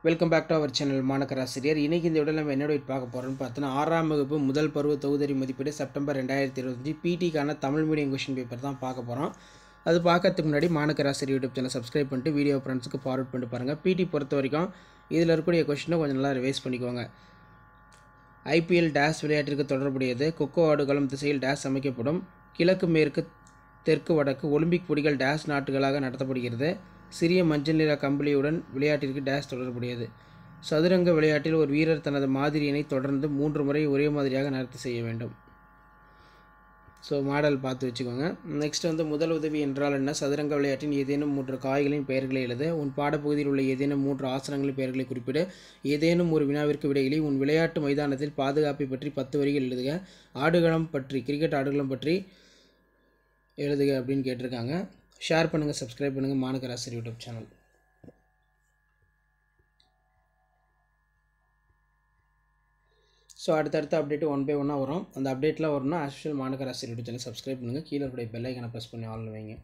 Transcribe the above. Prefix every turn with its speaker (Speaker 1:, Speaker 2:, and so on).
Speaker 1: Welcome back to our channel Manakkarasiriyar. இன்றைக்கி இந்த விட நம்ம என்னோட பார்க்க போகிறோம்னு பார்த்தோன்னா 6ஆம் வகுப்பு முதல் பருவ தொகுதி மதிப்பீடு செப்டம்பர் 2025 பிடிக்கான தமிழ் மீடியம் கொஷின் பேப்பர் தான் பார்க்க போகிறோம். அது பார்க்கறதுக்கு முன்னாடி மாணக்கராசிரியர் யூடியூப் சேனல் சப்ஸ்கிரைப் பண்ணிட்டு வீடியோ ஃப்ரெண்ட்ஸுக்கு ஃபார்வர்ட் பண்ணிட்டு பாருங்கள். பிடி பொறுத்த வரைக்கும் இதில் இருக்கக்கூடிய கொஷினை கொஞ்சம் நல்லா ரிவைஸ் பண்ணிக்கோங்க. ஐபிஎல் டேஷ் விளையாட்டிற்கு தொடர்புடையது. கொக்கோ ஆடுகளம் திசையில் டேஷ் அமைக்கப்படும். கிழக்கு மேற்கு தெற்கு வடக்கு ஒலிம்பிக் போட்டிகள் டேஷ் நாட்டுகளாக நடத்தப்படுகிறது. சிறிய மஞ்சள் நிற கம்பளியுடன் விளையாட்டிற்கு டேஷ் தொடர்புடையது. சதுரங்க விளையாட்டில் ஒரு வீரர் தனது மாதிரியினை தொடர்ந்து 3 முறை ஒரே மாதிரியாக நடத்தி செய்ய வேண்டும். ஸோ மாடல் பார்த்து வச்சுக்கோங்க. நெக்ஸ்ட் முதல் உதவி என்றால் என்ன? சதுரங்க விளையாட்டின் ஏதேனும் 3 காய்களின் பெயர்களை எழுத. உன் பாடப்பகுதியில் உள்ள ஏதேனும் 3 ஆசனங்களின் பெயர்களை குறிப்பிடு. ஏதேனும் ஒரு வினாவிற்கு விடையிலி. உன் விளையாட்டு மைதானத்தில் பாதுகாப்பை பற்றி 10 வரிகள் எழுதுக. ஆடுகளம் பற்றி, கிரிக்கெட் ஆடுகளம் பற்றி எழுதுக அப்படின்னு கேட்டிருக்காங்க. ஷேர் பண்ணுங்கள், சப்ஸ்கிரைப் பண்ணுங்கள் மாணக்கராசிரியர் யூடியூப் சேனல். ஸோ அடுத்தடுத்த அப்டேட்டு 1 by 1 வரும். அந்த அப்டேட்லாம் வரும்னா as usual Manakkarasiriyar YouTube channel subscribe பண்ணுங்கள். கீழே இருக்கிற பெல் ஐக்கனை ப்ரெஸ் பண்ணி ஆல் வைங்க.